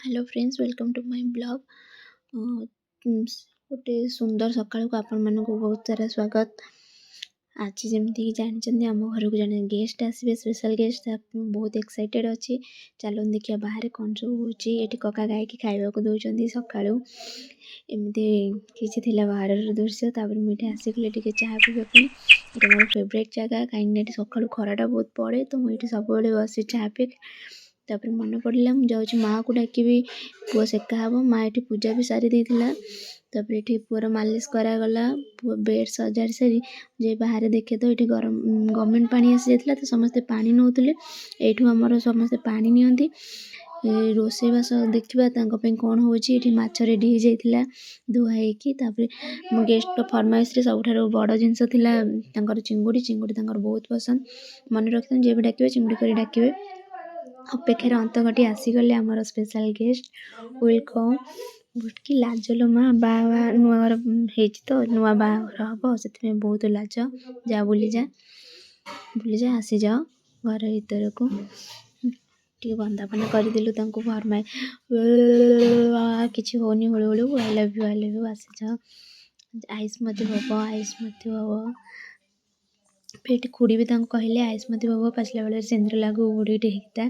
Hello friends, welcome to my blog. गोटे सुंदर सकाळु आपण मानक बहुत सारा स्वागत। आज जमीक जानते आम घर को जड़े गेस्ट आसवे, स्पेशल गेस्ट। बहुत एक्साइटेड अच्छी। चलो देखिए बाहर कौन सब होची। कका गाय की खावा को दौरान सकाळु एमती किसी बाहर दृश्य। मुझे आसिक चाह पीवाई। ये मोर फेवरेट जगह कहीं सकाळु खराटा बहुत पड़े, तो मुझे सब बस चाह पी। तापर मन पड़ा मुझे माँ को डाकि पुआ सेका हम। माँ ये पूजा भी सारी देला। तापर ये पुअर मालिश करागला। पुआ बेड सजाड़ सारी जे बाहर देखे तो ये गरम गवर्नमेंट पानी आसी जाता, तो समस्ते पानी नौले। यू आमर समस्ते पानी नि रोषेईबास देखा कौन हो माछ रेडी हो जाता धुआई कि। मो गेस्ट फरमाइश सब बड़ जिनस चिंगुड़ी। चिंगुड़ी बहुत पसंद। मन रखते जे भी डाके चिंगुड़ी कर डाके। अपेक्षार अंत घटी आसीगले आमर स्पेशल गेस्ट। वेलकम। कि लाज लो माँ बाबा नुआ घर तो नुआ बाहर हम से बहुत लाज। जा बुली जा आसी जाओ घर भर को। बंदापना करदेलु फरमाए किसी होनी हुड़ू हुड़ू। आई लव यू आसी जाओ। आइस हम आइस हम पेट खुड़ी भी कहले आइस हम पाचला बेले सिंदूर लागू बुढ़ीटे होता।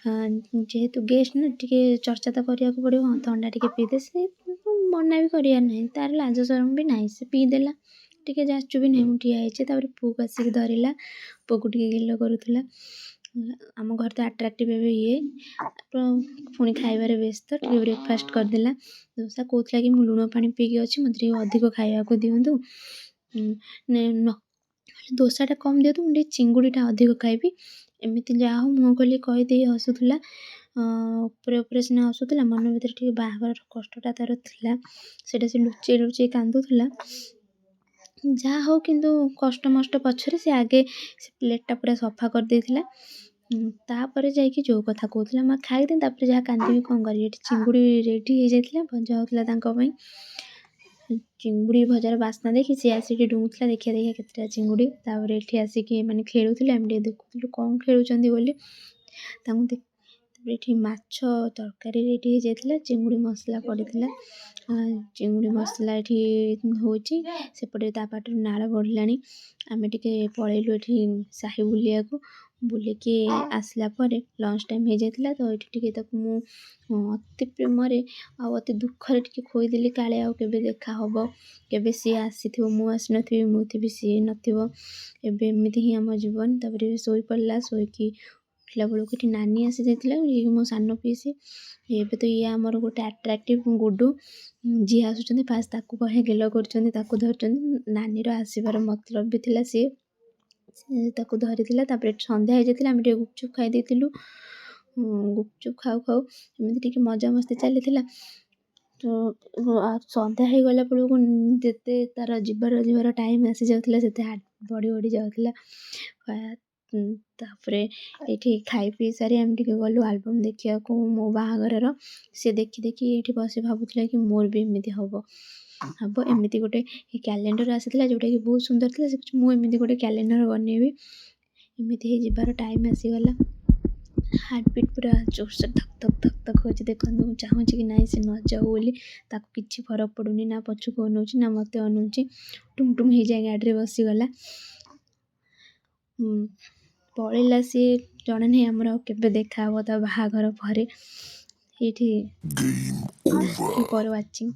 जेहेतु गेस्ट ना टे चर्चा तो करने को पड़ो। हाँ थंडा टे पीदे से मना भी करार ना। तार लाज शरम भी ना से पीदेला टे जाचु भी नहीं। ठिया पु को आसिक धरला। पु को गिल करूला। आम घर तो आट्राक्टिव ये पुणी खाइबार व्यस्त। टे ब्रेकफास्ट करदेला। दोसा कहला कि लुण पानी पीकी अच्छी मत अधिक खाया को दिंतु। दोसाटा कम दिंतु मुझे चिंगुड़ीटा अधिक खाइबी। एमती जहाँ हो मुँह खोली कहीदे हसुला। उपरे सीना हसुला मन भर टे बाहर कष्टा तार था से लुचे लुचे कांदुला। जहाँ हो किंतु कष्ट मस्ट पछरे से आगे से प्लेटा पूरा सफा कर देथिला। तापर जाइए जो कथा कहला माँ खाईदे जहाँ कांदी कौन करी। चिंगुड़ी रेडी हो जाता भजा होता। चिंगुड़ी भजार बास्ना देखी सी आसिक डुंगुला देखिए केतटा चिंगुड़ी। तापर ये आसिक मैंने खेलुले आम देखुलु कौन खेलुंट बोली। ये माछ तरकारी रेडी हो जाता। चिंगुड़ी मसला पड़ता। चिंगुड़ी मसला ये होपटे तापाटर नाड़ बढ़ला। आम टे पलैलु ये साही बुलिया को। बुलिकी आसला लंच टाइम हो जाता। तो ये अति प्रेम अति दुखरे टे खोईदेली काले आवे देखा हम के सी आसी मु आसी नी मुझे सी नमती ही आम जीवन। तापर शोई पड़ा शोकी उठला बेलू कि नानी आसी जाता। ये मो सान पीसी एवं तो ये आमर गोटे आट्राक्टिव गुडू जी आसुँच फास्ट कहे गेल कर नानी आसबार मतलब भी थी सी धरी। सन्ध्या हो जाता आम गुपचुप खाई। गुपचुप खाऊ खाऊ एमती मजा मस्ती चली। तो सन्ध्या हो गला बेलू जिते तार जीवार टाइम आसी जाता से बढ़ी बढ़ी जाता। ये खाई पी सारी आम गलु आलबम देखा मो बाहागर सी देखी देखी ये बस भावुला कि मोर भी एमती हम हम एमती गोटे कैलेंडर आसाला जोटा कि बहुत सुंदर था। मुझे गोटे कैलेंडर बनैबी। एमती जीवार टाइम आसीगला। हार्ट बीट पूरा जोर से धक धक धक धक हो देखो। चाहूँ कि ना से न जाऊ बोली कि फरक पड़ूनी ना पछुक अनाऊँ ना मत अनाऊँ। टुम हो जाए गाड़ी में बसीगला पलैला सी जड़े नहीं आमर के देखा बाहाघर पर। ये फॉर वाचिंग।